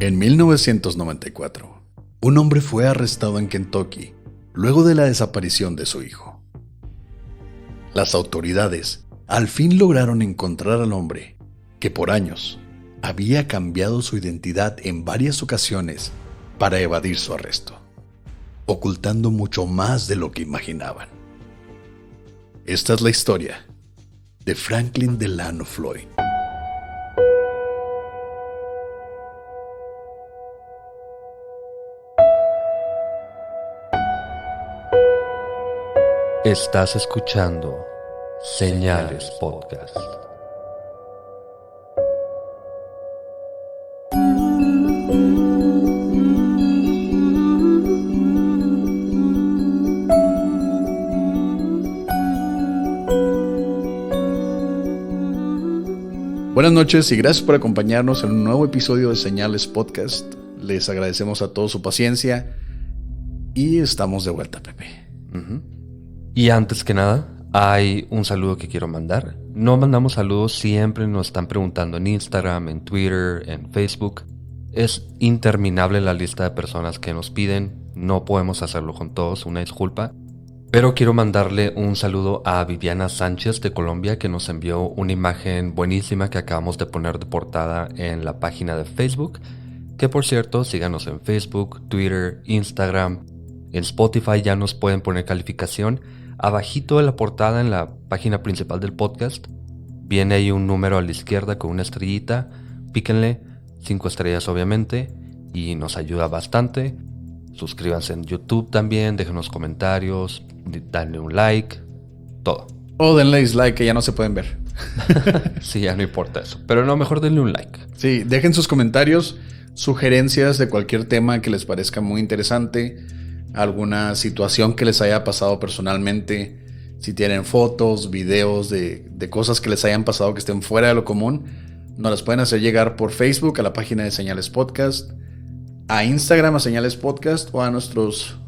En 1994, un hombre fue arrestado en Kentucky luego de la desaparición de su hijo. Las autoridades al fin lograron encontrar al hombre, que por años había cambiado su identidad en varias ocasiones para evadir su arresto, ocultando mucho más de lo que imaginaban. Esta es la historia de Franklin Delano Floyd. Estás escuchando Señales Podcast. Buenas noches y gracias por acompañarnos en un nuevo episodio de Señales Podcast. Les agradecemos a todos su paciencia y estamos de vuelta, Pepe. Y antes que nada, hay un saludo que quiero mandar. No mandamos saludos, siempre nos están preguntando en Instagram, en Twitter, en Facebook. Es interminable la lista de personas que nos piden. No podemos hacerlo con todos, una disculpa. Pero quiero mandarle un saludo a Viviana Sánchez de Colombia, que nos envió una imagen buenísima que acabamos de poner de portada en la página de Facebook. Que por cierto, síganos en Facebook, Twitter, Instagram. En Spotify ya nos pueden poner calificación. Abajito de la portada en la página principal del podcast viene ahí un número a la izquierda con una estrellita. Píquenle, 5 estrellas obviamente, y nos ayuda bastante. Suscríbanse en YouTube también, déjenos comentarios, denle un like, todo. O denle dislike, que ya no se pueden ver. Sí, ya no importa eso, pero no, mejor denle un like. Sí, dejen sus comentarios, sugerencias de cualquier tema que les parezca muy interesante, alguna situación que les haya pasado personalmente, si tienen fotos, videos de cosas que les hayan pasado que estén fuera de lo común, nos las pueden hacer llegar por Facebook a la página de Señales Podcast, a Instagram a Señales Podcast o a nuestros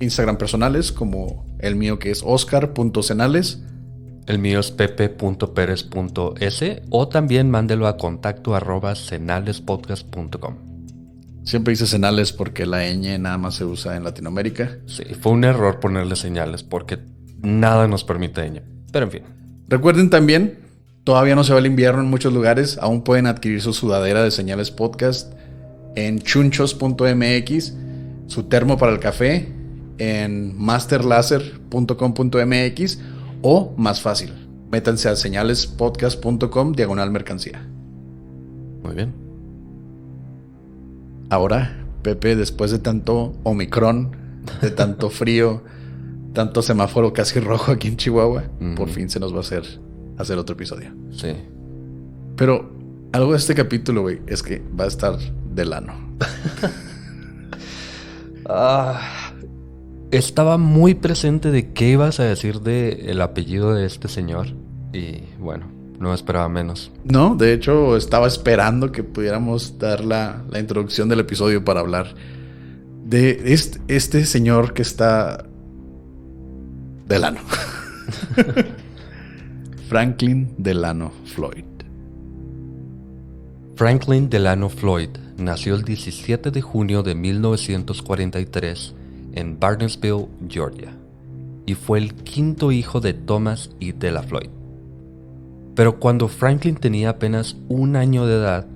Instagram personales, como el mío que es oscar.cenales. El mío es pepe.perez.s, o también mándelo a contacto@cenalespodcast.com. Siempre dice Cenales porque la ñ nada más se usa en Latinoamérica. Sí, fue un error ponerle señales porque nada nos permite ñ. Pero en fin. Recuerden también, todavía no se va el invierno en muchos lugares. Aún pueden adquirir su sudadera de Señales Podcast en chunchos.mx, su termo para el café en masterlaser.com.mx, o más fácil, métanse a señalespodcast.com/mercancía. Muy bien. Ahora, Pepe, después de tanto Omicron, de tanto frío, tanto semáforo casi rojo aquí en Chihuahua, por fin se nos va a hacer otro episodio. Sí. Pero algo de este capítulo, güey, es que va a estar Delano. Estaba muy presente de qué ibas a decir del apellido de este señor. Y bueno, no esperaba menos. No, de hecho estaba esperando que pudiéramos dar la introducción del episodio para hablar de este señor que está Delano. Franklin Delano Floyd. Franklin Delano Floyd nació el 17 de junio de 1943 en Barnesville, Georgia, y fue el quinto hijo de Thomas y Della Floyd. Pero cuando Franklin tenía apenas 1 año de edad,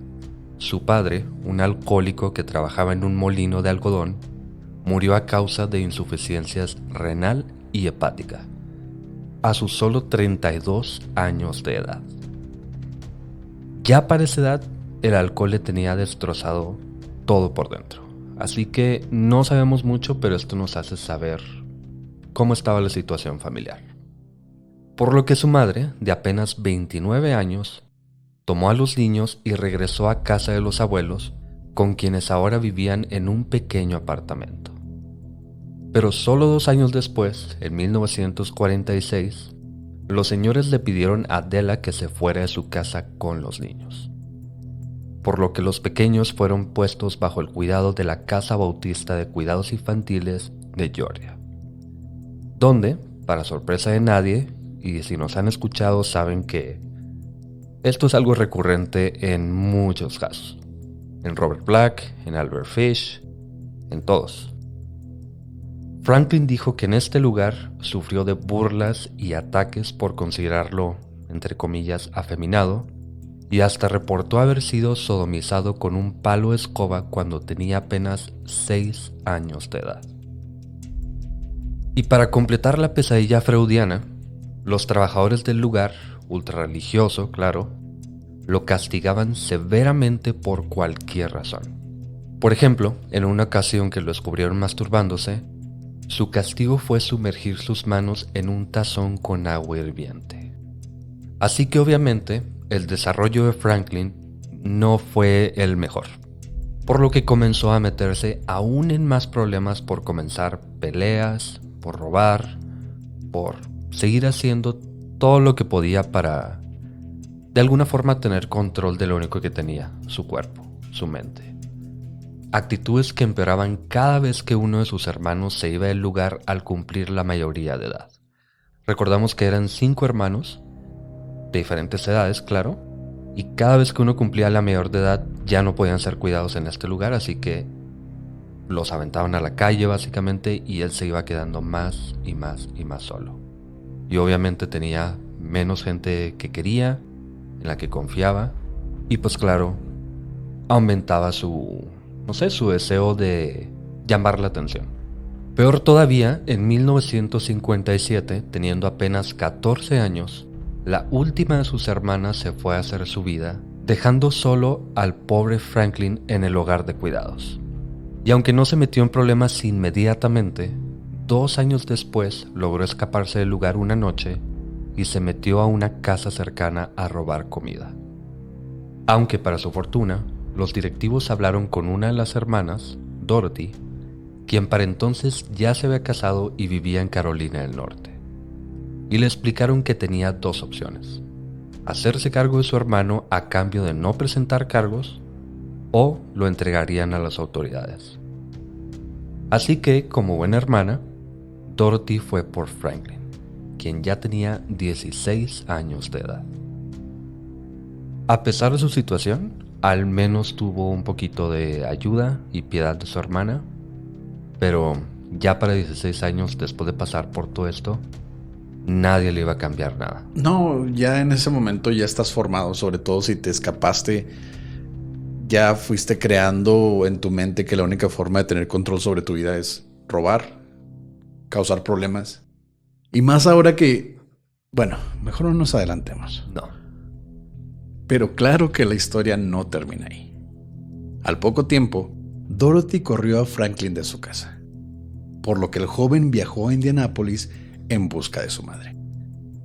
su padre, un alcohólico que trabajaba en un molino de algodón, murió a causa de insuficiencias renal y hepática, a sus solo 32 años de edad. Ya para esa edad, el alcohol le tenía destrozado todo por dentro. Así que no sabemos mucho, pero esto nos hace saber cómo estaba la situación familiar. Por lo que su madre, de apenas 29 años, tomó a los niños y regresó a casa de los abuelos, con quienes ahora vivían en un pequeño apartamento. Pero solo 2 años después, en 1946, los señores le pidieron a Della que se fuera de su casa con los niños, por lo que los pequeños fueron puestos bajo el cuidado de la Casa Bautista de Cuidados Infantiles de Georgia, donde, para sorpresa de nadie, y si nos han escuchado saben que esto es algo recurrente en muchos casos, en Robert Black, en Albert Fish, en todos. Franklin dijo que en este lugar sufrió de burlas y ataques por considerarlo, entre comillas, afeminado, y hasta reportó haber sido sodomizado con un palo de escoba cuando tenía apenas 6 años de edad. Y para completar la pesadilla freudiana, los trabajadores del lugar, ultrarreligioso, claro, lo castigaban severamente por cualquier razón. Por ejemplo, en una ocasión que lo descubrieron masturbándose, su castigo fue sumergir sus manos en un tazón con agua hirviente. Así que obviamente, el desarrollo de Franklin no fue el mejor, por lo que comenzó a meterse aún en más problemas por comenzar peleas, por robar, por seguir haciendo todo lo que podía para, de alguna forma, tener control de lo único que tenía, su cuerpo, su mente. Actitudes que empeoraban cada vez que uno de sus hermanos se iba del lugar al cumplir la mayoría de edad. Recordamos que eran 5 hermanos, de diferentes edades, claro, y cada vez que uno cumplía la mayor de edad ya no podían ser cuidados en este lugar, así que los aventaban a la calle básicamente y él se iba quedando más y más y más solo. Y obviamente tenía menos gente que quería, en la que confiaba, y pues claro, aumentaba su deseo de llamar la atención. Peor todavía, en 1957, teniendo apenas 14 años, la última de sus hermanas se fue a hacer su vida, dejando solo al pobre Franklin en el hogar de cuidados. Y aunque no se metió en problemas inmediatamente, 2 años después logró escaparse del lugar una noche y se metió a una casa cercana a robar comida. Aunque para su fortuna, los directivos hablaron con una de las hermanas, Dorothy, quien para entonces ya se había casado y vivía en Carolina del Norte. Y le explicaron que tenía 2 opciones: hacerse cargo de su hermano a cambio de no presentar cargos, o lo entregarían a las autoridades. Así que, como buena hermana, Dorothy fue por Franklin, quien ya tenía 16 años de edad. A pesar de su situación, al menos tuvo un poquito de ayuda y piedad de su hermana, pero ya para 16 años, después de pasar por todo esto, nadie le iba a cambiar nada. No, ya en ese momento ya estás formado, sobre todo si te escapaste, ya fuiste creando en tu mente que la única forma de tener control sobre tu vida es robar, causar problemas. Y más ahora que, bueno, mejor no nos adelantemos. No. Pero claro que la historia no termina ahí. Al poco tiempo, Dorothy corrió a Franklin de su casa, por lo que el joven viajó a Indianápolis en busca de su madre,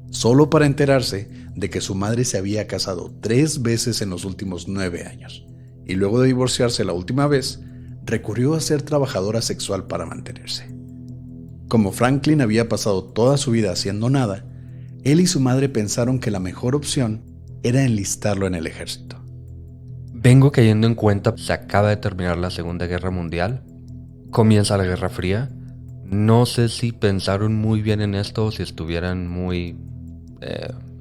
solo para enterarse de que su madre se había casado 3 veces en los últimos 9 años, y luego de divorciarse la última vez, recurrió a ser trabajadora sexual para mantenerse. Como Franklin había pasado toda su vida haciendo nada, él y su madre pensaron que la mejor opción era enlistarlo en el ejército. Vengo cayendo en cuenta, se acaba de terminar la Segunda Guerra Mundial, comienza la Guerra Fría. No sé si pensaron muy bien en esto o si estuvieran muy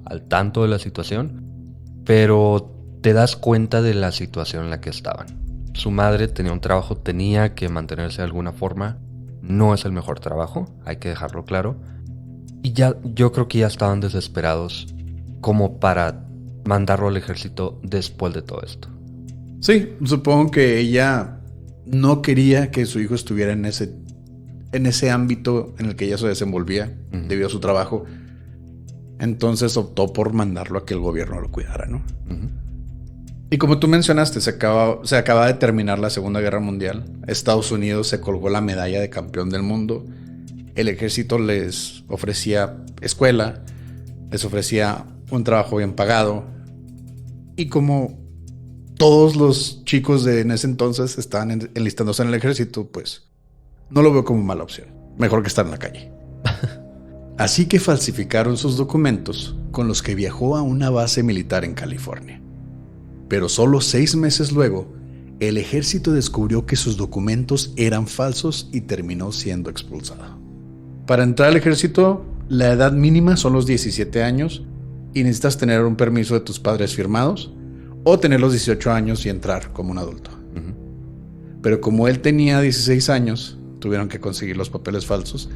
al tanto de la situación, pero te das cuenta de la situación en la que estaban. Su madre tenía un trabajo, tenía que mantenerse de alguna forma. No es el mejor trabajo, hay que dejarlo claro. Y ya, yo creo que ya estaban desesperados como para mandarlo al ejército después de todo esto. Sí, supongo que ella no quería que su hijo estuviera en ese ámbito en el que ella se desenvolvía debido a su trabajo. Entonces optó por mandarlo a que el gobierno lo cuidara, ¿no? Y como tú mencionaste, se acaba de terminar la Segunda Guerra Mundial. Estados Unidos se colgó la medalla de campeón del mundo. El ejército les ofrecía escuela, les ofrecía un trabajo bien pagado. Y como todos los chicos en ese entonces estaban enlistándose en el ejército, pues no lo veo como mala opción. Mejor que estar en la calle. Así que falsificaron sus documentos, con los que viajó a una base militar en California. Pero solo 6 meses luego, el ejército descubrió que sus documentos eran falsos y terminó siendo expulsado. Para entrar al ejército, la edad mínima son los 17 años y necesitas tener un permiso de tus padres firmados o tener los 18 años y entrar como un adulto. Pero como él tenía 16 años, tuvieron que conseguir los papeles falsos.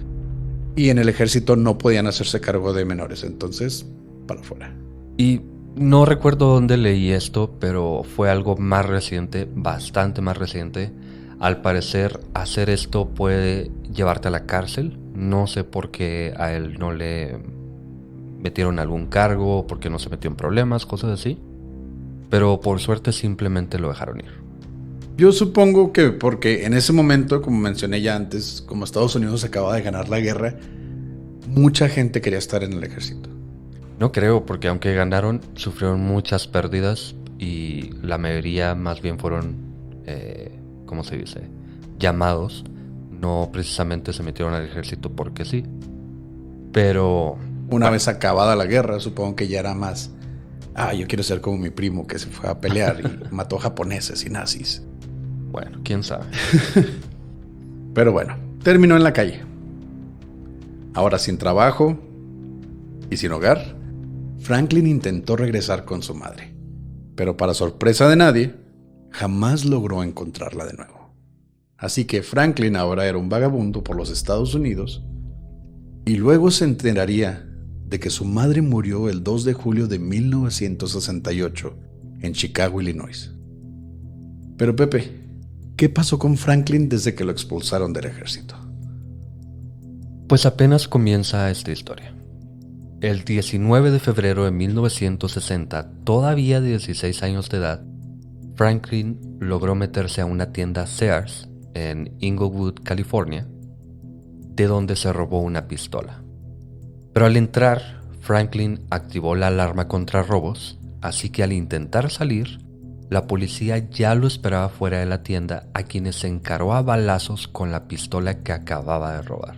Y en el ejército no podían hacerse cargo de menores, entonces, para afuera. Y no recuerdo dónde leí esto, pero fue algo más reciente, bastante más reciente. Al parecer, hacer esto puede llevarte a la cárcel. No sé por qué a él no le metieron algún cargo, por qué no se metió en problemas, cosas así. Pero por suerte simplemente lo dejaron ir. Yo supongo que porque en ese momento, como mencioné ya antes, como Estados Unidos acaba de ganar la guerra, mucha gente quería estar en el ejército. No creo, porque aunque ganaron, sufrieron muchas pérdidas y la mayoría más bien fueron, ¿cómo se dice? Llamados. No precisamente se metieron al ejército porque sí. Pero una vez acabada la guerra, supongo que ya era más... yo quiero ser como mi primo que se fue a pelear y mató japoneses y nazis. Bueno, quién sabe. Pero bueno, terminó en la calle. Ahora sin trabajo y sin hogar, Franklin intentó regresar con su madre. Pero para sorpresa de nadie, jamás logró encontrarla de nuevo. Así que Franklin ahora era un vagabundo por los Estados Unidos y luego se enteraría de que su madre murió el 2 de julio de 1968 en Chicago, Illinois. Pero Pepe, ¿qué pasó con Franklin desde que lo expulsaron del ejército? Pues apenas comienza esta historia. El 19 de febrero de 1960, todavía de 16 años de edad, Franklin logró meterse a una tienda Sears en Inglewood, California, de donde se robó una pistola. Pero al entrar, Franklin activó la alarma contra robos, así que al intentar salir, la policía ya lo esperaba fuera de la tienda, a quienes se encaró a balazos con la pistola que acababa de robar.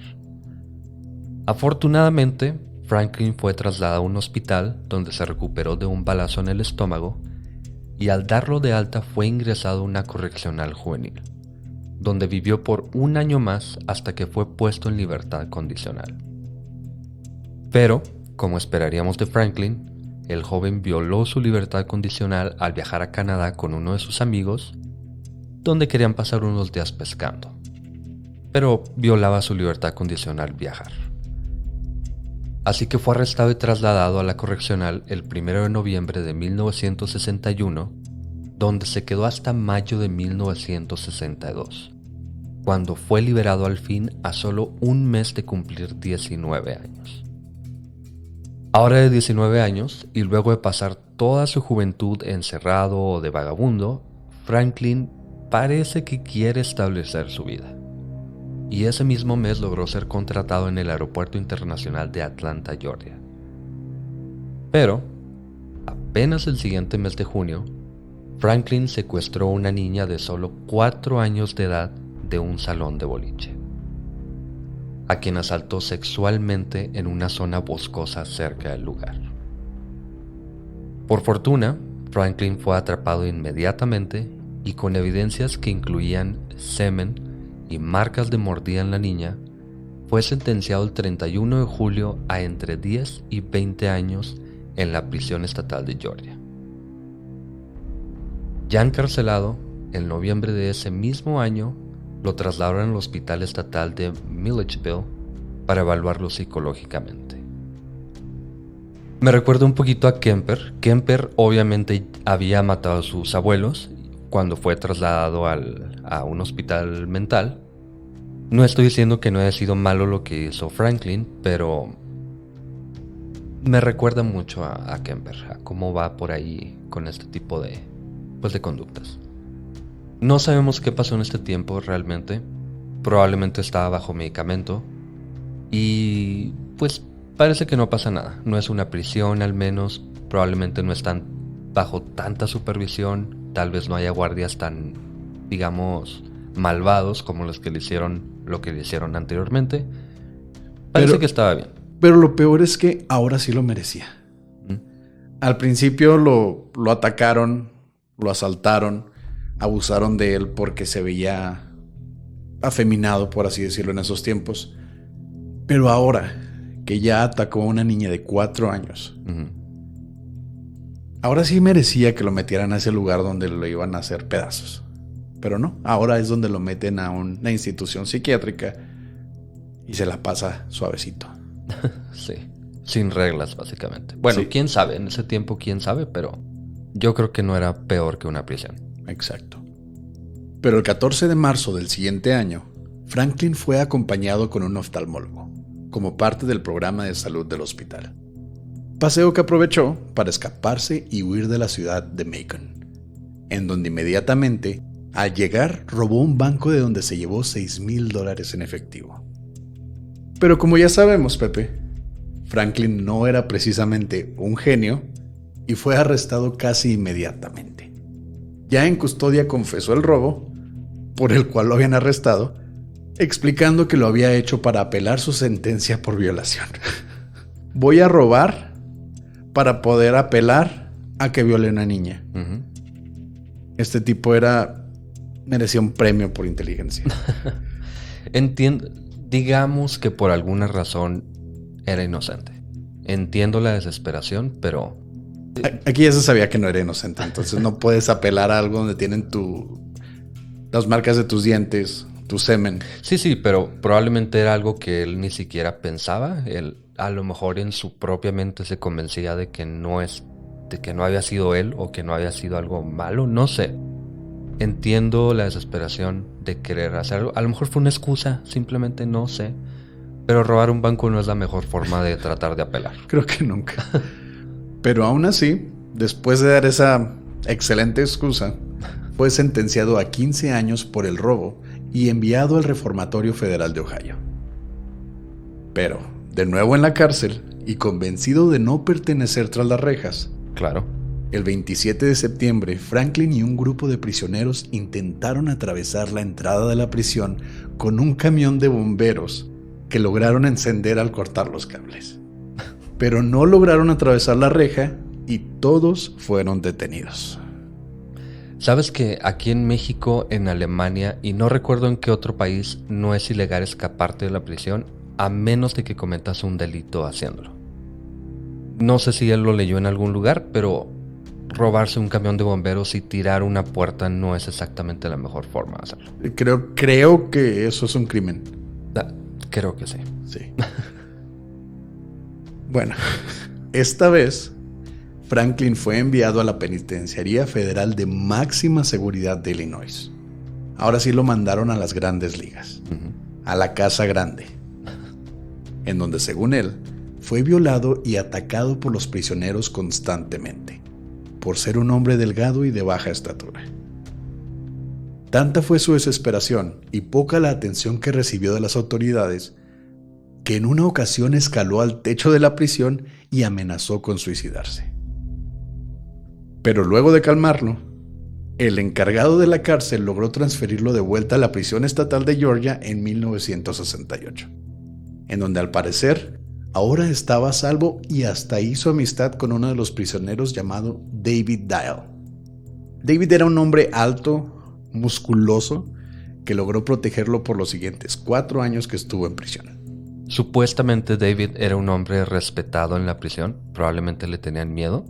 Afortunadamente, Franklin fue trasladado a un hospital donde se recuperó de un balazo en el estómago y al darlo de alta fue ingresado a una correccional juvenil, donde vivió por 1 año más hasta que fue puesto en libertad condicional. Pero, como esperaríamos de Franklin, el joven violó su libertad condicional al viajar a Canadá con uno de sus amigos, donde querían pasar unos días pescando. Pero violaba su libertad condicional viajar. Así que fue arrestado y trasladado a la correccional el 1 de noviembre de 1961, donde se quedó hasta mayo de 1962, cuando fue liberado al fin a solo un mes de cumplir 19 años. Ahora de 19 años, y luego de pasar toda su juventud encerrado o de vagabundo, Franklin parece que quiere establecer su vida. Y ese mismo mes logró ser contratado en el Aeropuerto Internacional de Atlanta, Georgia. Pero, apenas el siguiente mes de junio, Franklin secuestró a una niña de solo 4 años de edad de un salón de boliche, a quien asaltó sexualmente en una zona boscosa cerca del lugar. Por fortuna, Franklin fue atrapado inmediatamente y con evidencias que incluían semen y marcas de mordida en la niña, fue sentenciado el 31 de julio a entre 10 y 20 años en la prisión estatal de Georgia. Ya encarcelado, en noviembre de ese mismo año, lo trasladaron al hospital estatal de Milledgeville para evaluarlo psicológicamente. Me recuerda un poquito a Kemper. Kemper obviamente había matado a sus abuelos cuando fue trasladado a un hospital mental. No estoy diciendo que no haya sido malo lo que hizo Franklin, pero me recuerda mucho a Kemper, a cómo va por ahí con este tipo de conductas. No sabemos qué pasó en este tiempo realmente. Probablemente estaba bajo medicamento y pues parece que no pasa nada. No es una prisión, al menos. Probablemente no están bajo tanta supervisión. Tal vez no haya guardias tan, digamos, malvados como los que le hicieron lo que le hicieron anteriormente. Parece que estaba bien. Pero lo peor es que ahora sí lo merecía. Al principio lo atacaron, lo asaltaron, abusaron de él porque se veía afeminado, por así decirlo, en esos tiempos. Pero ahora que ya atacó a una niña de 4 años, ahora sí merecía que lo metieran a ese lugar donde lo iban a hacer pedazos. Pero no, ahora es donde lo meten a una institución psiquiátrica y se la pasa suavecito. Sí, sin reglas básicamente. Bueno, Sí. quién sabe, en ese tiempo quién sabe, pero yo creo que no era peor que una prisión. Exacto. Pero el 14 de marzo del siguiente año, Franklin fue acompañado con un oftalmólogo, como parte del programa de salud del hospital. Paseo que aprovechó para escaparse y huir de la ciudad de Macon, en donde inmediatamente, al llegar, robó un banco de donde se llevó $6,000 en efectivo. Pero como ya sabemos, Pepe, Franklin no era precisamente un genio y fue arrestado casi inmediatamente. Ya en custodia confesó el robo, por el cual lo habían arrestado, explicando que lo había hecho para apelar su sentencia por violación. Voy a robar para poder apelar a que viole a una niña. Ujú. Este tipo merecía un premio por inteligencia. Entiendo, digamos que por alguna razón era inocente. Entiendo la desesperación, pero Aquí ya se sabía que no era inocente, entonces no puedes apelar a algo donde tienen las marcas de tus dientes, tu semen. sí, pero probablemente era algo que él ni siquiera pensaba. Él a lo mejor en su propia mente se convencía de que no había sido él o que no había sido algo malo, no sé. Entiendo la desesperación de querer hacerlo. A lo mejor fue una excusa, simplemente no sé. Pero robar un banco no es la mejor forma de tratar de apelar. Creo que nunca. Pero aún así, después de dar esa excelente excusa, fue sentenciado a 15 años por el robo y enviado al Reformatorio Federal de Ohio. Pero, de nuevo en la cárcel y convencido de no pertenecer tras las rejas, Claro. el 27 de septiembre, Franklin y un grupo de prisioneros intentaron atravesar la entrada de la prisión con un camión de bomberos que lograron encender al cortar los cables. Pero no lograron atravesar la reja y todos fueron detenidos. ¿Sabes que aquí en México, en Alemania y no recuerdo en qué otro país no es ilegal escaparte de la prisión a menos de que cometas un delito haciéndolo? No sé si él lo leyó en algún lugar, pero robarse un camión de bomberos y tirar una puerta no es exactamente la mejor forma de hacerlo. Creo que eso es un crimen. Creo que sí. Sí. Bueno, esta vez Franklin fue enviado a la Penitenciaría Federal de Máxima Seguridad de Illinois. Ahora sí lo mandaron a las grandes ligas, a la Casa Grande, en donde, según él, fue violado y atacado por los prisioneros constantemente, por ser un hombre delgado y de baja estatura. Tanta fue su desesperación y poca la atención que recibió de las autoridades, que en una ocasión escaló al techo de la prisión y amenazó con suicidarse. Pero luego de calmarlo, el encargado de la cárcel logró transferirlo de vuelta a la prisión estatal de Georgia en 1968, en donde al parecer ahora estaba a salvo y hasta hizo amistad con uno de los prisioneros llamado David Dial. David era un hombre alto, musculoso, que logró protegerlo por los siguientes 4 años que estuvo en prisión. Supuestamente David era un hombre respetado en la prisión, probablemente le tenían miedo.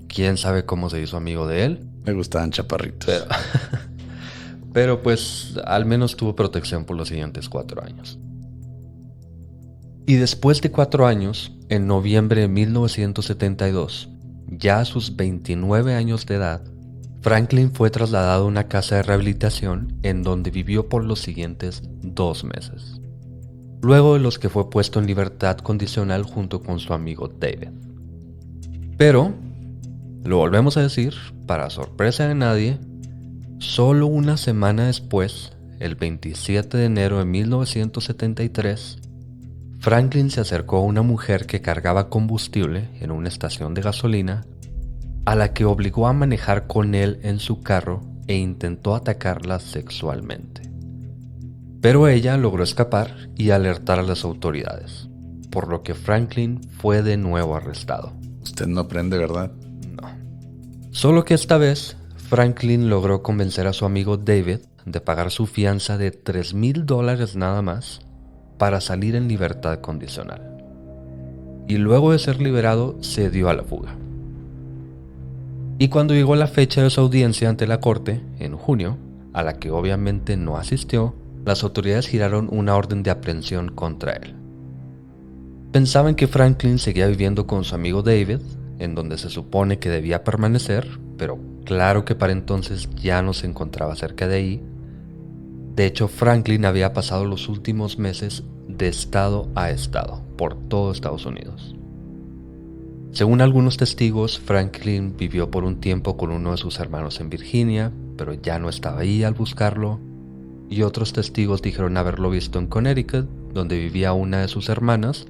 ¿Quién sabe cómo se hizo amigo de él? Me gustaban chaparritos. Pero pues al menos tuvo protección por los siguientes 4 años. Y después de 4 años, en noviembre de 1972, ya a sus 29 años de edad, Franklin fue trasladado a una casa de rehabilitación en donde vivió por los siguientes 2 meses. Luego de los que fue puesto en libertad condicional junto con su amigo David. Pero, lo volvemos a decir, para sorpresa de nadie, solo una semana después, el 27 de enero de 1973, Franklin se acercó a una mujer que cargaba combustible en una estación de gasolina, a la que obligó a manejar con él en su carro e intentó atacarla sexualmente. Pero ella logró escapar y alertar a las autoridades, por lo que Franklin fue de nuevo arrestado. Usted no aprende, ¿verdad? No. Solo que esta vez, Franklin logró convencer a su amigo David de pagar su fianza de $3,000 nada más para salir en libertad condicional. Y luego de ser liberado, se dio a la fuga. Y cuando llegó la fecha de su audiencia ante la corte, en junio, a la que obviamente no asistió, las autoridades giraron una orden de aprehensión contra él. Pensaban que Franklin seguía viviendo con su amigo David, en donde se supone que debía permanecer, pero claro que para entonces ya no se encontraba cerca de ahí. De hecho, Franklin había pasado los últimos meses de estado a estado por todo Estados Unidos. Según algunos testigos, Franklin vivió por un tiempo con uno de sus hermanos en Virginia, pero ya no estaba ahí al buscarlo, y otros testigos dijeron haberlo visto en Connecticut, donde vivía una de sus hermanas,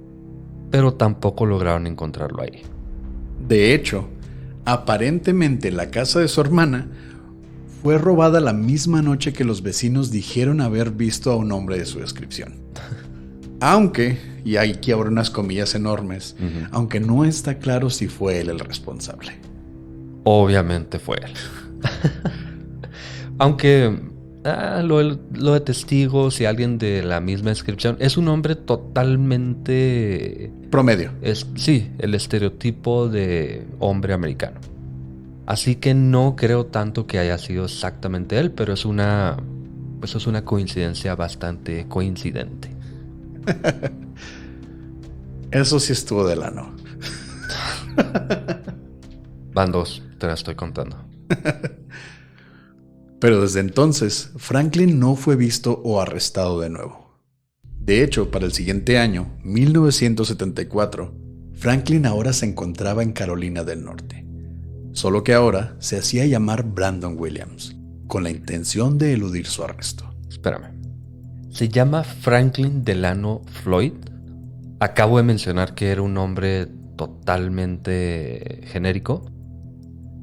pero tampoco lograron encontrarlo ahí. De hecho, aparentemente la casa de su hermana fue robada la misma noche que los vecinos dijeron haber visto a un hombre de su descripción. Aunque, y aquí abro unas comillas enormes, aunque no está claro si fue él el responsable. Obviamente fue él. Aunque lo de testigos y alguien de la misma descripción, es un hombre totalmente... promedio. Sí, el estereotipo de hombre americano. Así que no creo tanto que haya sido exactamente él, pero es una coincidencia bastante coincidente. Eso sí estuvo de lano. Van dos, te la estoy contando. Pero desde entonces, Franklin no fue visto o arrestado de nuevo. De hecho, para el siguiente año, 1974, Franklin ahora se encontraba en Carolina del Norte. Solo que ahora se hacía llamar Brandon Williams, con la intención de eludir su arresto. Espérame. ¿Se llama Franklin Delano Floyd? Acabo de mencionar que era un nombre totalmente genérico.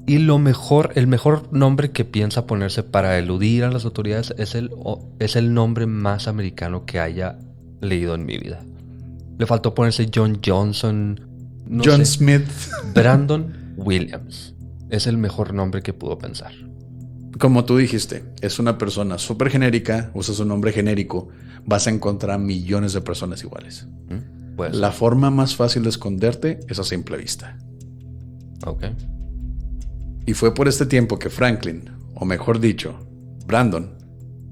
Y el mejor nombre que piensa ponerse para eludir a las autoridades es el nombre más americano que haya leído en mi vida. Le faltó ponerse John Johnson, John Smith. Brandon Williams. Es el mejor nombre que pudo pensar. Como tú dijiste, es una persona súper genérica, usas un nombre genérico, vas a encontrar millones de personas iguales. Pues, la forma más fácil de esconderte es a simple vista. Ok. Y fue por este tiempo que Franklin, o mejor dicho, Brandon,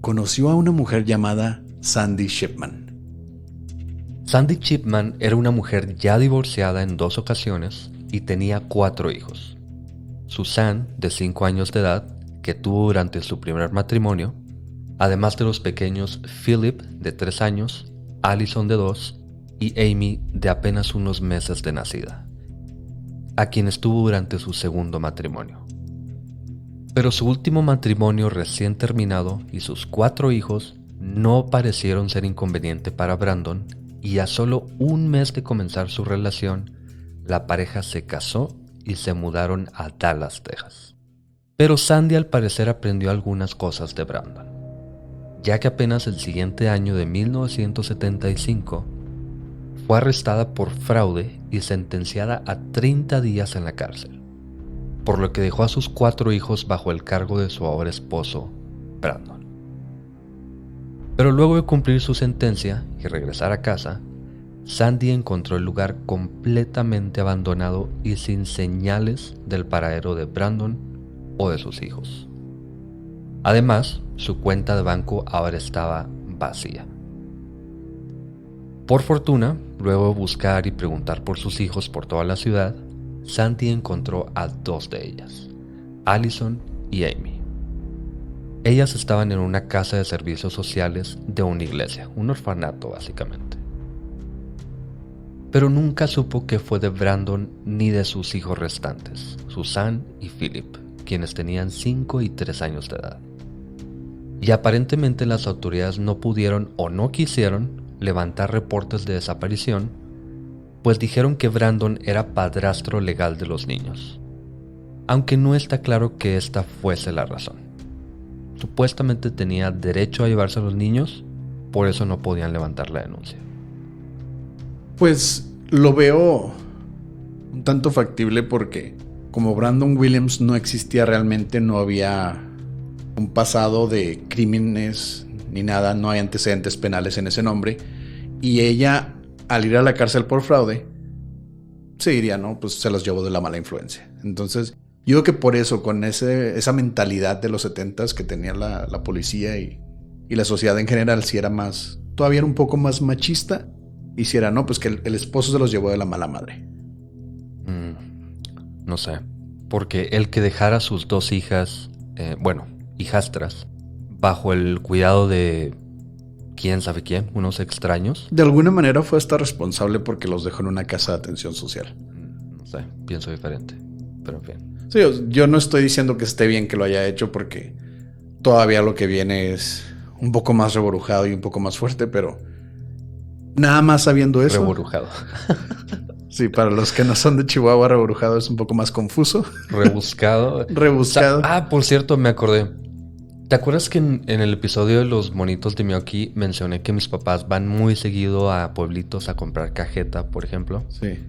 conoció a una mujer llamada Sandy Shipman. Sandy Shipman era una mujer ya divorciada en 2 ocasiones y tenía 4 hijos. Susan, de 5 años de edad, que tuvo durante su primer matrimonio, además de los pequeños Philip, de 3 años, Allison, de 2, y Amy, de apenas unos meses de nacida, a quienes tuvo durante su segundo matrimonio. Pero su último matrimonio recién terminado y sus 4 hijos no parecieron ser inconveniente para Brandon, y a solo un mes de comenzar su relación, la pareja se casó y se mudaron a Dallas, Texas. Pero Sandy al parecer aprendió algunas cosas de Brandon, ya que apenas el siguiente año de 1975 fue arrestada por fraude y sentenciada a 30 días en la cárcel, por lo que dejó a sus 4 hijos bajo el cargo de su ahora esposo, Brandon. Pero luego de cumplir su sentencia y regresar a casa, Sandy encontró el lugar completamente abandonado y sin señales del paradero de Brandon o de sus hijos. Además, su cuenta de banco ahora estaba vacía. Por fortuna, luego de buscar y preguntar por sus hijos por toda la ciudad, Sandy encontró a 2 de ellas, Allison y Amy. Ellas estaban en una casa de servicios sociales de una iglesia, un orfanato básicamente. Pero nunca supo qué fue de Brandon ni de sus hijos restantes, Susan y Philip, quienes tenían 5 y 3 años de edad. Y aparentemente las autoridades no pudieron o no quisieron levantar reportes de desaparición, pues dijeron que Brandon era padrastro legal de los niños, aunque no está claro que esta fuese la razón. Supuestamente tenía derecho a llevarse a los niños, por eso no podían levantar la denuncia. Pues lo veo un tanto factible porque como Brandon Williams no existía realmente, no había un pasado de crímenes ni nada, no hay antecedentes penales en ese nombre, y ella al ir a la cárcel por fraude se diría, no, pues se los llevó de la mala influencia. Entonces Yo creo que por eso, con esa mentalidad de los 70s que tenía la policía y la sociedad en general, si era más, todavía era un poco más machista, y si era, no, pues que el esposo se los llevó de la mala madre. No sé, porque el que dejara a sus dos hijas, hijastras, bajo el cuidado de quién sabe quién, unos extraños. De alguna manera fue hasta responsable porque los dejó en una casa de atención social. No sé, pienso diferente, pero en fin. Sí, yo no estoy diciendo que esté bien que lo haya hecho porque todavía lo que viene es un poco más reborujado y un poco más fuerte, pero nada más sabiendo eso. Reborujado. Sí, para los que no son de Chihuahua, reborujado es un poco más confuso. Rebuscado. Rebuscado. Por cierto, me acordé. ¿Te acuerdas que en el episodio de los monitos de Miyoki mencioné que mis papás van muy seguido a pueblitos a comprar cajeta, por ejemplo? Sí.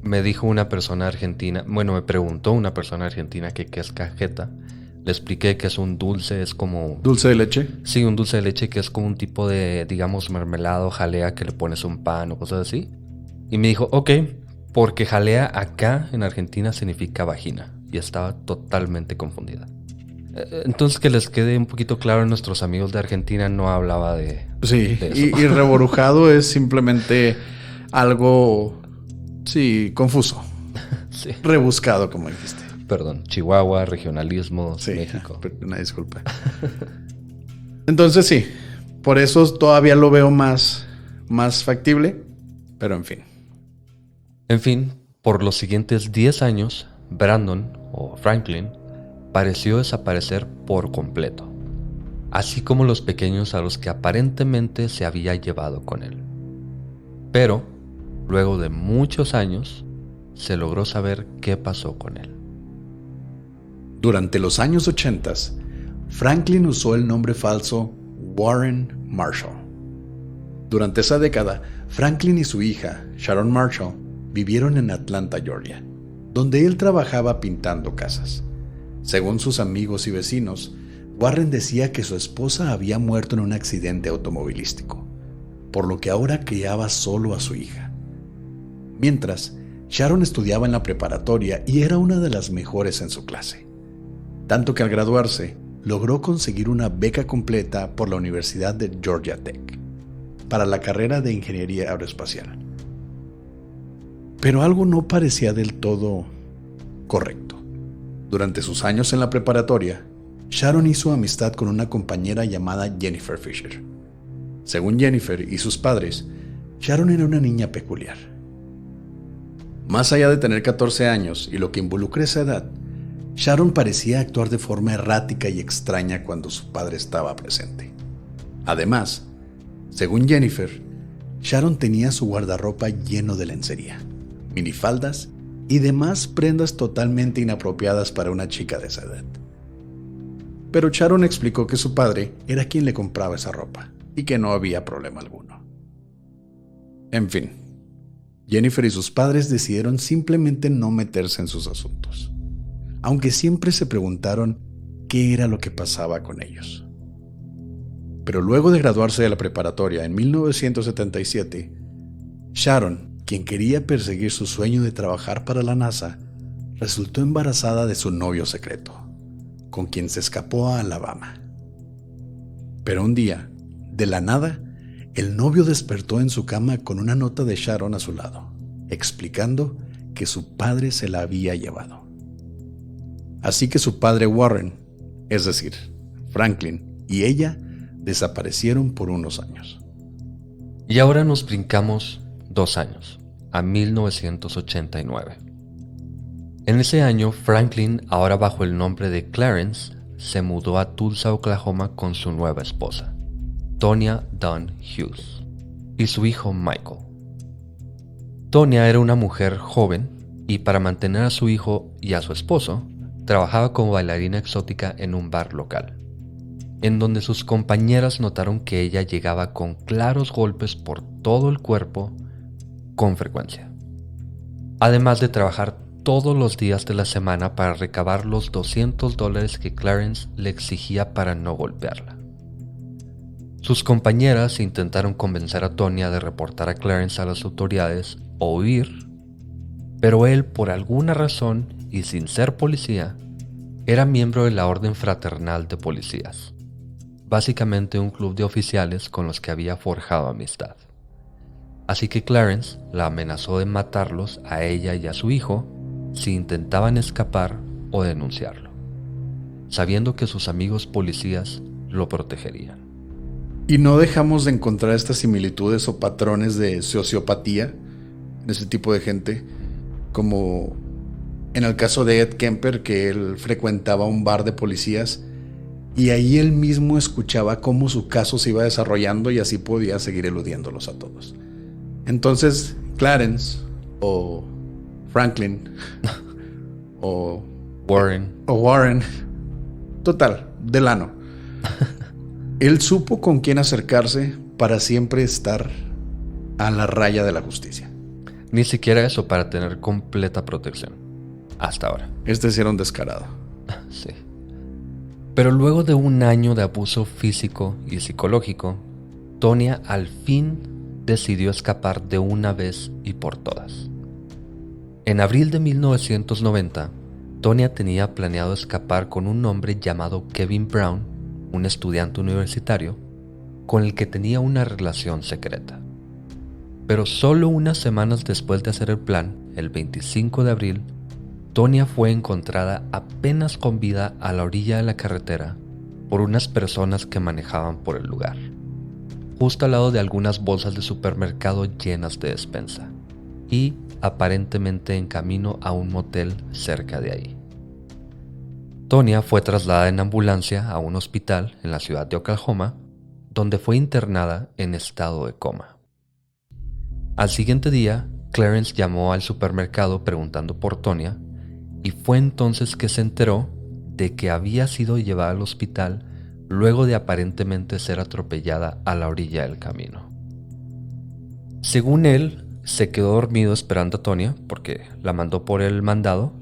Me dijo una persona argentina, me preguntó una persona argentina que qué es cajeta. Le expliqué que es un dulce, es como... ¿Dulce de leche? Sí, un dulce de leche que es como un tipo de, digamos, mermelado, jalea que le pones un pan o cosas así. Y me dijo, ok, porque jalea acá en Argentina significa vagina. Y estaba totalmente confundida. Entonces, que les quede un poquito claro a nuestros amigos de Argentina, no hablaba de... Sí, de eso. y reborujado es simplemente algo, sí, confuso. Sí. Rebuscado, como dijiste. Perdón, Chihuahua, regionalismo, Sí, México. Una disculpa. Entonces sí, por eso todavía lo veo más factible, pero en fin. En fin, por los siguientes 10 años, Brandon, o Franklin, pareció desaparecer por completo, así como los pequeños a los que aparentemente se había llevado con él. Pero, luego de muchos años, se logró saber qué pasó con él. Durante los años 80, Franklin usó el nombre falso Warren Marshall. Durante esa década, Franklin y su hija, Sharon Marshall, vivieron en Atlanta, Georgia, donde él trabajaba pintando casas. Según sus amigos y vecinos, Warren decía que su esposa había muerto en un accidente automovilístico, por lo que ahora criaba solo a su hija. Mientras, Sharon estudiaba en la preparatoria y era una de las mejores en su clase. Tanto que al graduarse, logró conseguir una beca completa por la Universidad de Georgia Tech para la carrera de Ingeniería Aeroespacial. Pero algo no parecía del todo correcto. Durante sus años en la preparatoria, Sharon hizo amistad con una compañera llamada Jennifer Fisher. Según Jennifer y sus padres, Sharon era una niña peculiar. Más allá de tener 14 años y lo que involucra esa edad, Sharon parecía actuar de forma errática y extraña cuando su padre estaba presente. Además, según Jennifer, Sharon tenía su guardarropa lleno de lencería, minifaldas y demás prendas totalmente inapropiadas para una chica de esa edad. Pero Sharon explicó que su padre era quien le compraba esa ropa y que no había problema alguno. En fin, Jennifer y sus padres decidieron simplemente no meterse en sus asuntos, aunque siempre se preguntaron qué era lo que pasaba con ellos. Pero luego de graduarse de la preparatoria en 1977, Sharon, quien quería perseguir su sueño de trabajar para la NASA, resultó embarazada de su novio secreto, con quien se escapó a Alabama. Pero un día, de la nada, el novio despertó en su cama con una nota de Sharon a su lado, explicando que su padre se la había llevado. Así que su padre Warren, es decir, Franklin y ella, desaparecieron por unos años. Y ahora nos brincamos 2 años, a 1989. En ese año, Franklin, ahora bajo el nombre de Clarence, se mudó a Tulsa, Oklahoma con su nueva esposa, Tonya Dunn Hughes, y su hijo Michael. Tonya era una mujer joven y para mantener a su hijo y a su esposo, trabajaba como bailarina exótica en un bar local, en donde sus compañeras notaron que ella llegaba con claros golpes por todo el cuerpo con frecuencia, además de trabajar todos los días de la semana para recabar los $200 que Clarence le exigía para no golpearla. Sus compañeras intentaron convencer a Tonya de reportar a Clarence a las autoridades o huir, pero él, por alguna razón y sin ser policía, Era miembro de la Orden Fraternal de Policías, básicamente un club de oficiales con los que había forjado amistad. Así que Clarence la amenazó de matarlos a ella y a su hijo si intentaban escapar o denunciarlo, sabiendo que sus amigos policías lo protegerían. Y no dejamos de encontrar estas similitudes o patrones de sociopatía en ese tipo de gente, como en el caso de Ed Kemper, que él frecuentaba un bar de policías y ahí él mismo escuchaba cómo su caso se iba desarrollando y así podía seguir eludiéndolos a todos. Entonces, Clarence o Franklin o Warren, total, Delano, él supo con quién acercarse para siempre estar a la raya de la justicia. Ni siquiera eso, para tener completa protección. Hasta ahora. Este sí era un descarado. Sí. Pero luego de un año de abuso físico y psicológico, Tonya al fin decidió escapar de una vez y por todas. En abril de 1990, Tonya tenía planeado escapar con un hombre llamado Kevin Brown, un estudiante universitario, con el que tenía una relación secreta. Pero solo unas semanas después de hacer el plan, el 25 de abril, Tonya fue encontrada apenas con vida a la orilla de la carretera por unas personas que manejaban por el lugar, justo al lado de algunas bolsas de supermercado llenas de despensa, y aparentemente en camino a un motel cerca de ahí. Tonya fue trasladada en ambulancia a un hospital en la ciudad de Oklahoma, donde fue internada en estado de coma. Al siguiente día, Clarence llamó al supermercado preguntando por Tonya, y fue entonces que se enteró de que había sido llevada al hospital luego de aparentemente ser atropellada a la orilla del camino. Según él, se quedó dormido esperando a Tonya porque la mandó por el mandado,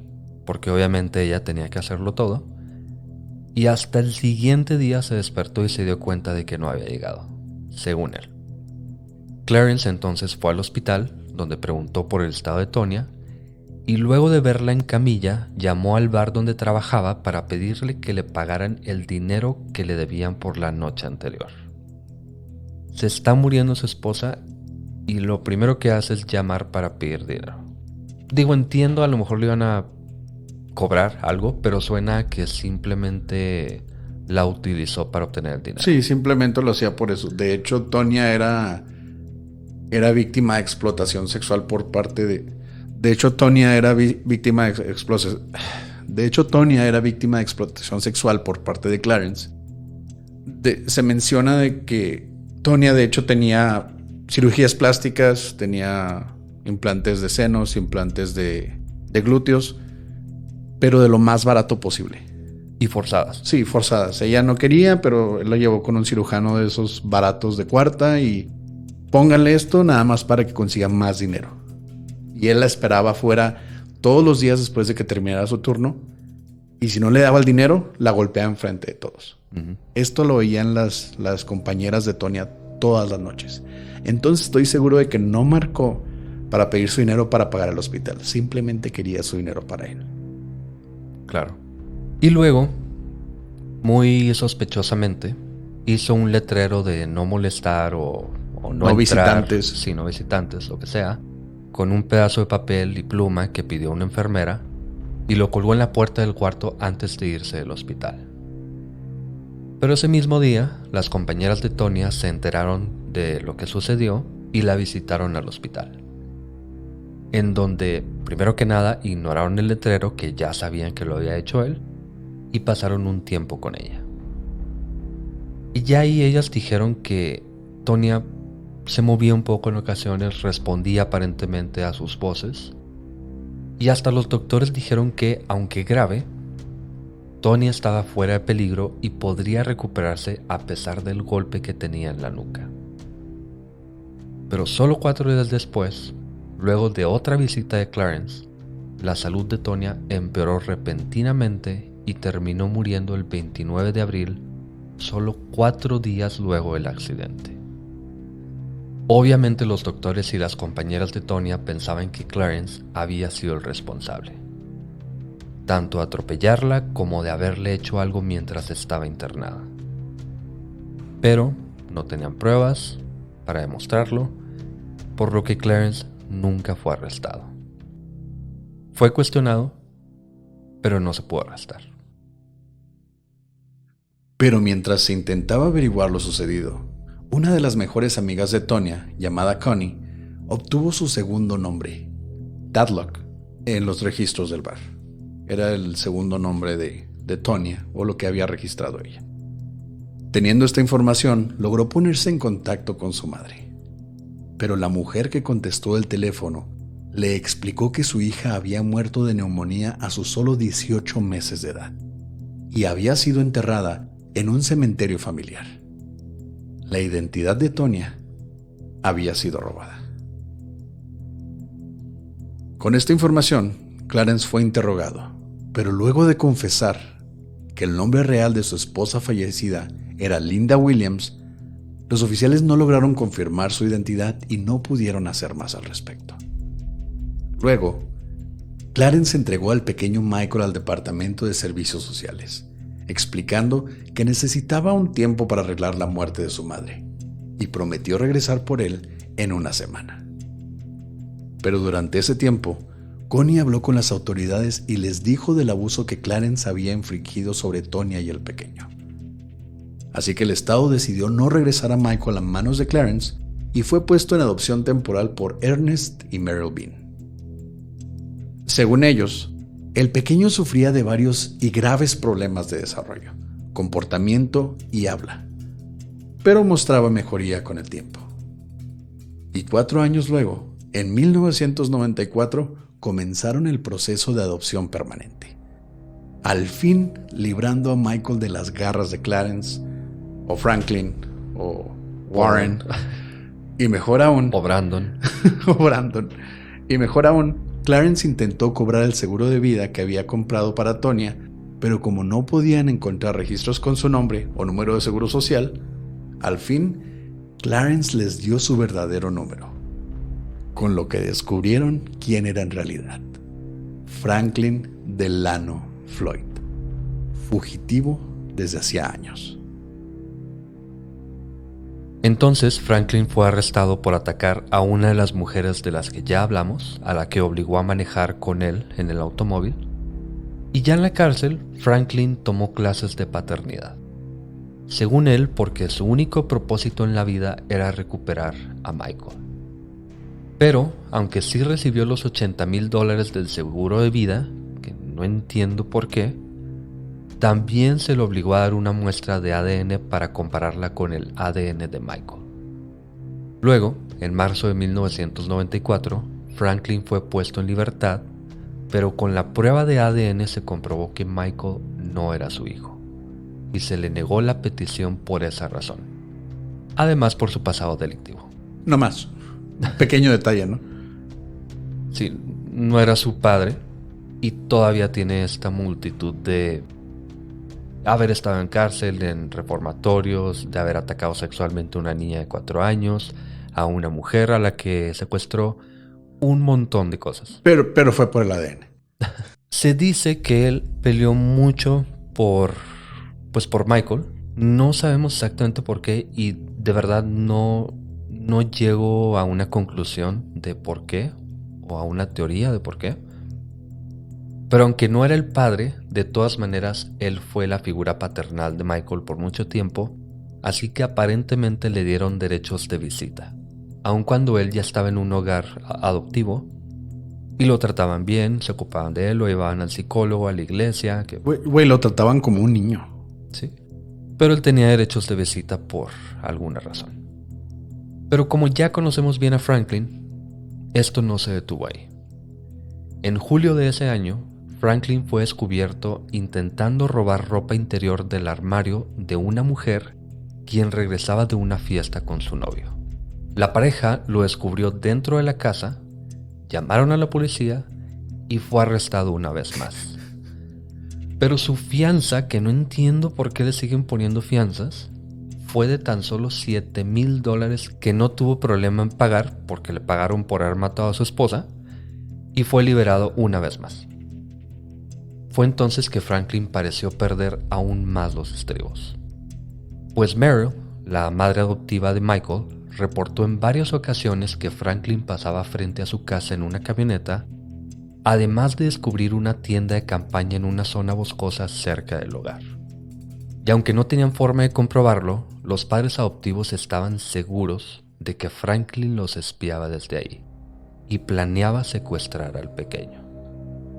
porque obviamente ella tenía que hacerlo todo, y hasta el siguiente día se despertó y se dio cuenta de que no había llegado, según él. Clarence entonces fue al hospital, donde preguntó por el estado de Tonya, y luego de verla en camilla, llamó al bar donde trabajaba para pedirle que le pagaran el dinero que le debían por la noche anterior. Se está muriendo su esposa y lo primero que hace es llamar para pedir dinero. Digo, entiendo, a lo mejor le iban a cobrar algo, pero suena a que simplemente la utilizó para obtener el dinero. Sí, simplemente lo hacía por eso. De hecho, Tonya era víctima de explotación sexual por parte de... De hecho, Tonya era víctima de explotación sexual por parte de Clarence. Se menciona de que Tonya de hecho tenía cirugías plásticas, tenía implantes de senos, implantes de glúteos, pero de lo más barato posible. Y forzadas. Sí, forzadas. Ella no quería, pero él la llevó con un cirujano de esos baratos de cuarta y pónganle esto nada más para que consiga más dinero. Y él la esperaba afuera todos los días después de que terminara su turno. Y si no le daba el dinero, la golpeaba enfrente de todos. Uh-huh. Esto lo oían las compañeras de Tonya todas las noches. Entonces estoy seguro de que no marcó para pedir su dinero para pagar el hospital. Simplemente quería su dinero para él. Claro. Y luego, muy sospechosamente, hizo un letrero de no molestar o no entrar, visitantes. Sí, no visitantes, lo que sea, con un pedazo de papel y pluma que pidió una enfermera y lo colgó en la puerta del cuarto antes de irse del hospital. Pero ese mismo día, las compañeras de Tonya se enteraron de lo que sucedió y la visitaron al hospital, en donde, primero que nada, ignoraron el letrero que ya sabían que lo había hecho él y pasaron un tiempo con ella. Y ya ahí ellas dijeron que Tonya se movía un poco en ocasiones, respondía aparentemente a sus voces, y hasta los doctores dijeron que, aunque grave, Tonya estaba fuera de peligro y podría recuperarse a pesar del golpe que tenía en la nuca. Pero solo 4 días después, luego de otra visita de Clarence, la salud de Tonya empeoró repentinamente y terminó muriendo el 29 de abril, solo 4 días luego del accidente. Obviamente los doctores y las compañeras de Tonya pensaban que Clarence había sido el responsable. tanto de atropellarla como de haberle hecho algo mientras estaba internada. Pero no tenían pruebas para demostrarlo, por lo que Clarence nunca fue arrestado. Fue cuestionado, pero no se pudo arrestar. Pero mientras se intentaba averiguar lo sucedido, una de las mejores amigas de Tonya, llamada Connie, obtuvo su segundo nombre, Tadlock, en los registros del bar. Era el segundo nombre de Tonya, o lo que había registrado ella. Teniendo esta información, logró ponerse en contacto con su madre. Pero la mujer que contestó el teléfono le explicó que su hija había muerto de neumonía a sus solo 18 meses de edad y había sido enterrada en un cementerio familiar. La identidad de Tonya había sido robada. Con esta información, Clarence fue interrogado, pero luego de confesar que el nombre real de su esposa fallecida era Linda Williams, los oficiales no lograron confirmar su identidad y no pudieron hacer más al respecto. Luego, Clarence entregó al pequeño Michael al Departamento de Servicios Sociales, explicando que necesitaba un tiempo para arreglar la muerte de su madre, y prometió regresar por él en una semana. Pero durante ese tiempo, Connie habló con las autoridades y les dijo del abuso que Clarence había infligido sobre Tonya y el pequeño. Así que el Estado decidió no regresar a Michael a manos de Clarence y fue puesto en adopción temporal por Ernest y Meryl Bean. Según ellos, el pequeño sufría de varios y graves problemas de desarrollo, comportamiento y habla, pero mostraba mejoría con el tiempo. Y 4 años luego, en 1994, comenzaron el proceso de adopción permanente, al fin librando a Michael de las garras de Clarence, o Franklin, o Warren, y mejor aún, O Brandon. o Brandon. Y mejor aún, Clarence intentó cobrar el seguro de vida que había comprado para Tonya, pero como no podían encontrar registros con su nombre o número de seguro social, al fin, Clarence les dio su verdadero número, con lo que descubrieron quién era en realidad: Franklin Delano Floyd, fugitivo desde hacía años. Entonces Franklin fue arrestado por atacar a una de las mujeres de las que ya hablamos, a la que obligó a manejar con él en el automóvil. Y ya en la cárcel, Franklin tomó clases de paternidad. Según él, porque su único propósito en la vida era recuperar a Michael. Pero, aunque sí recibió los $80,000 del seguro de vida, que no entiendo por qué, también se le obligó a dar una muestra de ADN para compararla con el ADN de Michael. Luego, en marzo de 1994, Franklin fue puesto en libertad, pero con la prueba de ADN se comprobó que Michael no era su hijo, y se le negó la petición por esa razón. Además por su pasado delictivo. No más. Pequeño detalle, ¿no? Sí, no era su padre, y todavía tiene esta multitud de haber estado en cárcel, en reformatorios, de haber atacado sexualmente a una niña de 4 años, a una mujer a la que secuestró, un montón de cosas. Pero fue por el ADN. Se dice que él peleó mucho por Michael. No sabemos exactamente por qué y de verdad no llego a una conclusión de por qué o a una teoría de por qué. Pero aunque no era el padre, de todas maneras él fue la figura paternal de Michael por mucho tiempo, así que aparentemente le dieron derechos de visita, aun cuando él ya estaba en un hogar adoptivo, y lo trataban bien, se ocupaban de él, lo llevaban al psicólogo, a la iglesia. Güey, lo trataban como un niño. Sí, pero él tenía derechos de visita por alguna razón. Pero como ya conocemos bien a Franklin, esto no se detuvo ahí. En julio de ese año, Franklin fue descubierto intentando robar ropa interior del armario de una mujer quien regresaba de una fiesta con su novio. La pareja lo descubrió dentro de la casa, llamaron a la policía y fue arrestado una vez más. Pero su fianza, que no entiendo por qué le siguen poniendo fianzas, fue de tan solo $7,000 que no tuvo problema en pagar porque le pagaron por haber matado a su esposa y fue liberado una vez más. Fue entonces que Franklin pareció perder aún más los estribos. Pues Meryl, la madre adoptiva de Michael, reportó en varias ocasiones que Franklin pasaba frente a su casa en una camioneta, además de descubrir una tienda de campaña en una zona boscosa cerca del hogar. Y aunque no tenían forma de comprobarlo, los padres adoptivos estaban seguros de que Franklin los espiaba desde ahí y planeaba secuestrar al pequeño.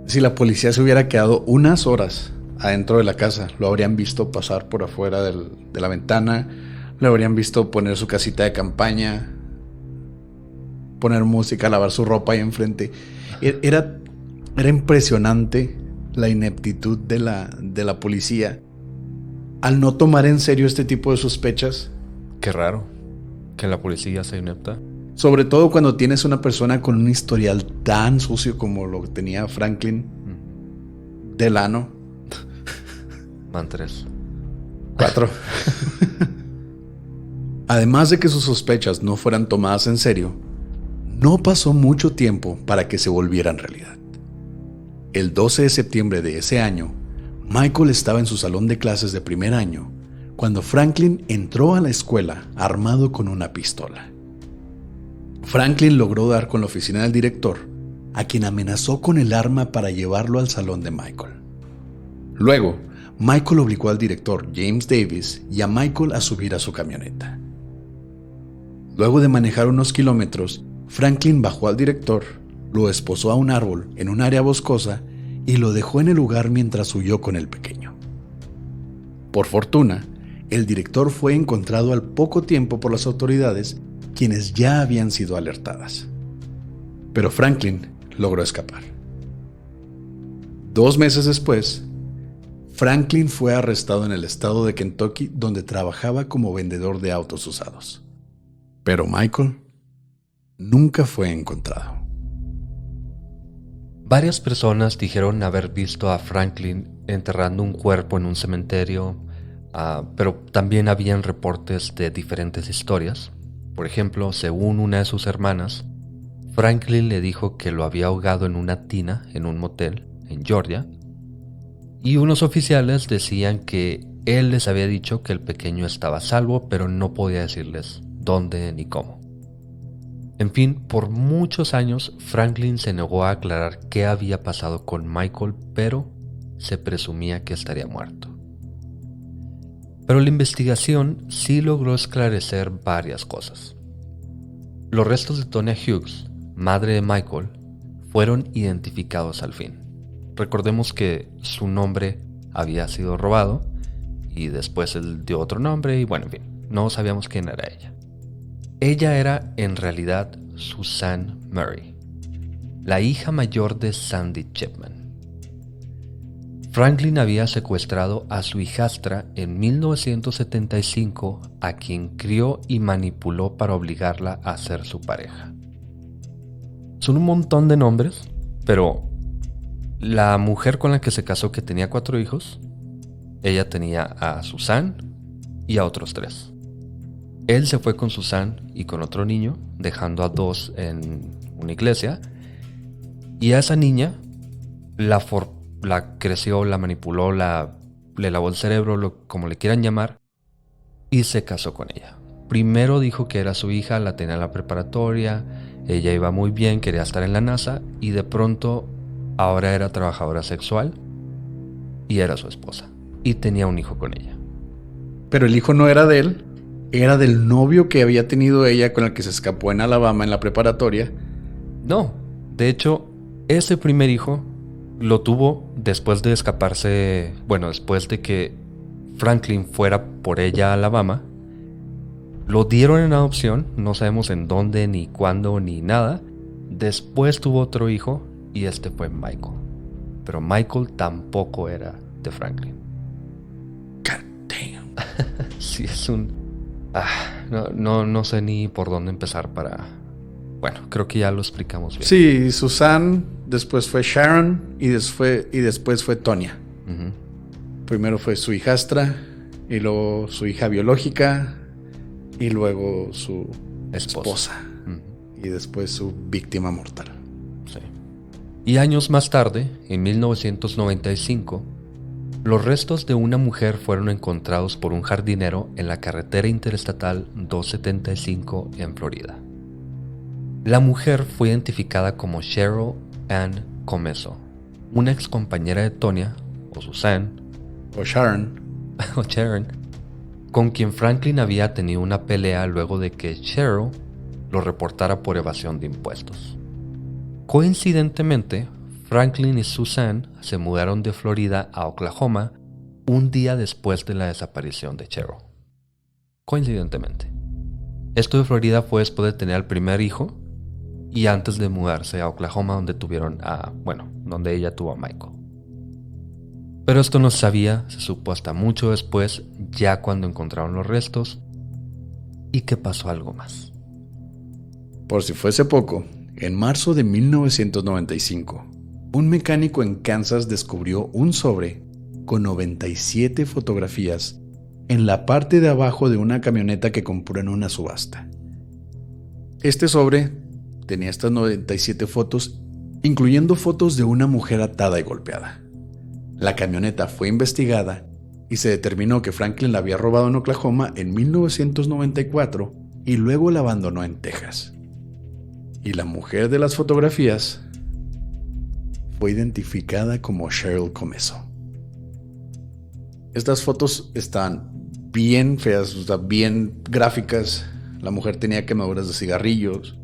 Si la policía se hubiera quedado unas horas adentro de la casa, lo habrían visto pasar por afuera de la ventana, lo habrían visto poner su casita de campaña, poner música, lavar su ropa ahí enfrente. Era impresionante la ineptitud de la policía al no tomar en serio este tipo de sospechas. Qué raro que la policía sea inepta. Sobre todo cuando tienes una persona con un historial tan sucio como lo que tenía Franklin Delano. Van 3. 4. Además de que sus sospechas no fueran tomadas en serio, no pasó mucho tiempo para que se volvieran realidad. El 12 de septiembre de ese año, Michael estaba en su salón de clases de primer año cuando Franklin entró a la escuela armado con una pistola. Franklin logró dar con la oficina del director, a quien amenazó con el arma para llevarlo al salón de Michael. Luego, Michael obligó al director James Davis y a Michael a subir a su camioneta. Luego de manejar unos kilómetros, Franklin bajó al director, lo esposó a un árbol en un área boscosa y lo dejó en el lugar mientras huyó con el pequeño. Por fortuna, el director fue encontrado al poco tiempo por las autoridades, quienes ya habían sido alertadas. Pero Franklin logró escapar. 2 meses después, Franklin fue arrestado en el estado de Kentucky, donde trabajaba como vendedor de autos usados. Pero Michael nunca fue encontrado. Varias personas dijeron haber visto a Franklin enterrando un cuerpo en un cementerio, pero también habían reportes de diferentes historias. Por ejemplo, según una de sus hermanas, Franklin le dijo que lo había ahogado en una tina en un motel en Georgia, y unos oficiales decían que él les había dicho que el pequeño estaba a salvo, pero no podía decirles dónde ni cómo. En fin, por muchos años Franklin se negó a aclarar qué había pasado con Michael, pero se presumía que estaría muerto. Pero la investigación sí logró esclarecer varias cosas. Los restos de Tonya Hughes, madre de Michael, fueron identificados al fin. Recordemos que su nombre había sido robado y después él dio otro nombre y bueno, en fin, no sabíamos quién era ella. Ella era en realidad Suzanne Murray, la hija mayor de Sandy Chipman. Franklin había secuestrado a su hijastra en 1975, a quien crió y manipuló para obligarla a ser su pareja. Son un montón de nombres, pero la mujer con la que se casó, que tenía 4 hijos, ella tenía a Suzanne y a otros 3. Él se fue con Suzanne y con otro niño, dejando a 2 en una iglesia, y a esa niña la creció, la manipuló, le lavó el cerebro, como le quieran llamar, y se casó con ella. Primero dijo que era su hija, la tenía en la preparatoria, ella iba muy bien, quería estar en la NASA, y de pronto ahora era trabajadora sexual y era su esposa, y tenía un hijo con ella. Pero el hijo no era de él, era del novio que había tenido ella con el que se escapó en Alabama en la preparatoria. No, de hecho, ese primer hijo lo tuvo después de escaparse, después de que Franklin fuera por ella a Alabama. Lo dieron en adopción, no sabemos en dónde, ni cuándo, ni nada. Después tuvo otro hijo y este fue Michael. Pero Michael tampoco era de Franklin. God damn. Sí, es un... no sé ni por dónde empezar para... Bueno, creo que ya lo explicamos bien. Sí, Suzanne, después fue Sharon y después fue Tonya. Uh-huh. Primero fue su hijastra y luego su hija biológica y luego su esposa. Uh-huh. Y después su víctima mortal. Sí. Y años más tarde, en 1995, los restos de una mujer fueron encontrados por un jardinero en la carretera interestatal 275 en Florida. La mujer fue identificada como Cheryl Ann Comeso, una ex compañera de Tonya, o Suzanne, O Sharon. o Sharon, con quien Franklin había tenido una pelea luego de que Cheryl lo reportara por evasión de impuestos. Coincidentemente, Franklin y Suzanne se mudaron de Florida a Oklahoma un día después de la desaparición de Cheryl. Coincidentemente. Esto de Florida fue después de tener al primer hijo y antes de mudarse a Oklahoma donde ella tuvo a Michael. Pero esto no se sabía, se supo hasta mucho después, ya cuando encontraron los restos y que pasó algo más. Por si fuese poco, en marzo de 1995, un mecánico en Kansas descubrió un sobre con 97 fotografías en la parte de abajo de una camioneta que compró en una subasta. Este sobre tenía estas 97 fotos, incluyendo fotos de una mujer atada y golpeada. La camioneta fue investigada y se determinó que Franklin la había robado en Oklahoma en 1994 y luego la abandonó en Texas. Y la mujer de las fotografías fue identificada como Cheryl Comeso. Estas fotos están bien feas, bien gráficas. La mujer tenía quemaduras de cigarrillos,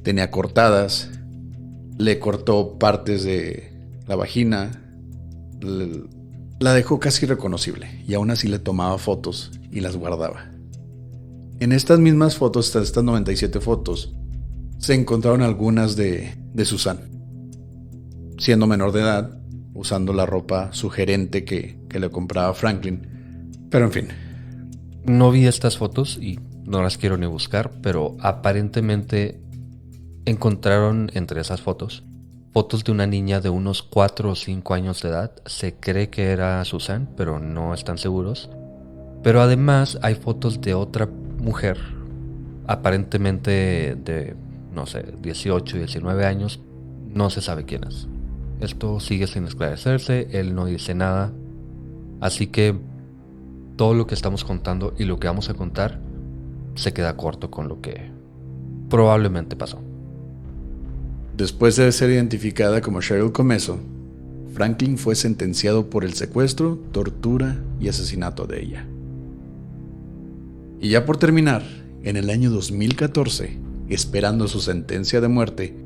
tenía cortadas, le cortó partes de la vagina, la dejó casi irreconocible y aún así le tomaba fotos y las guardaba. En estas mismas fotos, estas 97 fotos, se encontraron algunas de Suzanne, siendo menor de edad, usando la ropa sugerente que le compraba Franklin. Pero en fin. No vi estas fotos y no las quiero ni buscar, pero aparentemente encontraron entre esas fotos de una niña de unos 4 o 5 años de edad. Se cree que era Suzanne, pero no están seguros. Pero además hay fotos de otra mujer, aparentemente de, 18 y 19 años. No se sabe quién es. Esto sigue sin esclarecerse, él no dice nada. Así que todo lo que estamos contando y lo que vamos a contar se queda corto con lo que probablemente pasó. Después de ser identificada como Cheryl Comeso, Franklin fue sentenciado por el secuestro, tortura y asesinato de ella. Y ya por terminar, en el año 2014, esperando su sentencia de muerte,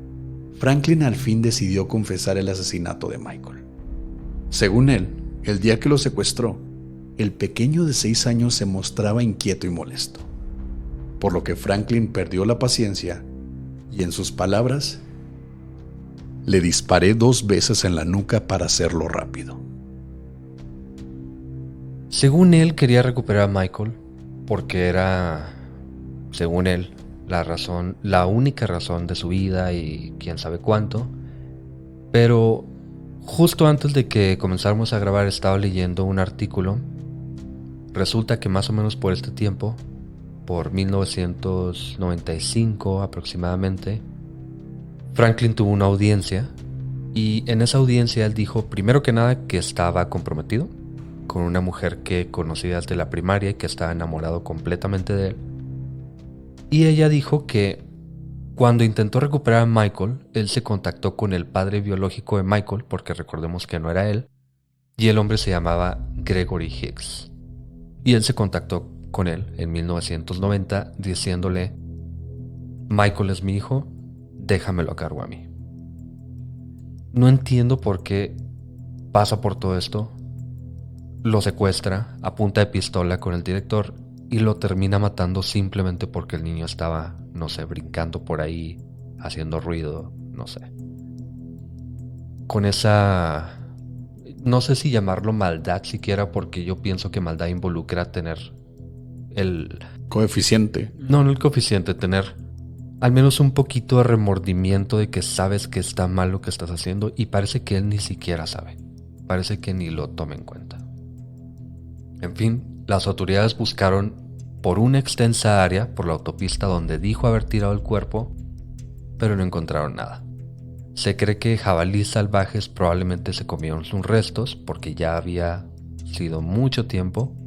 Franklin al fin decidió confesar el asesinato de Michael. Según él, el día que lo secuestró, el pequeño de 6 años se mostraba inquieto y molesto, por lo que Franklin perdió la paciencia y, en sus palabras, le disparé 2 veces en la nuca para hacerlo rápido. Según él, quería recuperar a Michael porque era, según él, la única razón de su vida y quién sabe cuánto. Pero justo antes de que comenzáramos a grabar estaba leyendo un artículo. Resulta que más o menos por este tiempo, por 1995 aproximadamente, Franklin tuvo una audiencia y en esa audiencia él dijo, primero que nada, que estaba comprometido con una mujer que conocía desde la primaria y que estaba enamorado completamente de él. Y ella dijo que cuando intentó recuperar a Michael, él se contactó con el padre biológico de Michael, porque recordemos que no era él, y el hombre se llamaba Gregory Hicks. Y él se contactó con él en 1990 diciéndole, Michael es mi hijo, déjamelo a cargo a mí. No entiendo por qué pasa por todo esto, lo secuestra a punta de pistola con el director y lo termina matando simplemente porque el niño estaba, brincando por ahí, haciendo ruido, con esa, no sé si llamarlo maldad siquiera, porque yo pienso que maldad involucra tener el coeficiente. No el coeficiente, tener al menos un poquito de remordimiento de que sabes que está mal lo que estás haciendo, y parece que él ni siquiera sabe. Parece que ni lo toma en cuenta. En fin, las autoridades buscaron por una extensa área por la autopista donde dijo haber tirado el cuerpo, pero no encontraron nada. Se cree que jabalíes salvajes probablemente se comieron sus restos porque ya había sido mucho tiempo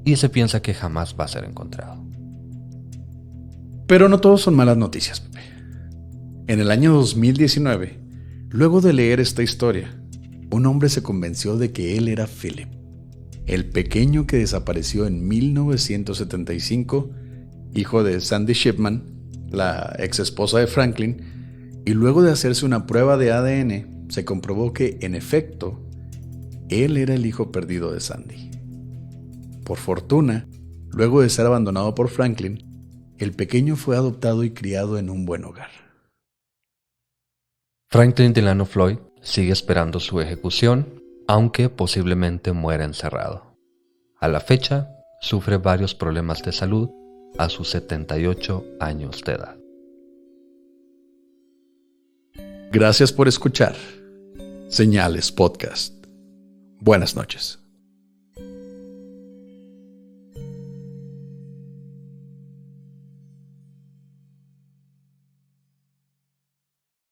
y se piensa que jamás va a ser encontrado. Pero no todos son malas noticias, Pepe. En el año 2019, luego de leer esta historia, un hombre se convenció de que él era Philip, el pequeño que desapareció en 1975, hijo de Sandy Shipman, la ex esposa de Franklin, y luego de hacerse una prueba de ADN, se comprobó que, en efecto, él era el hijo perdido de Sandy. Por fortuna, luego de ser abandonado por Franklin, el pequeño fue adoptado y criado en un buen hogar. Franklin Delano Floyd sigue esperando su ejecución, aunque posiblemente muera encerrado. A la fecha, sufre varios problemas de salud a sus 78 años de edad. Gracias por escuchar Señales Podcast. Buenas noches.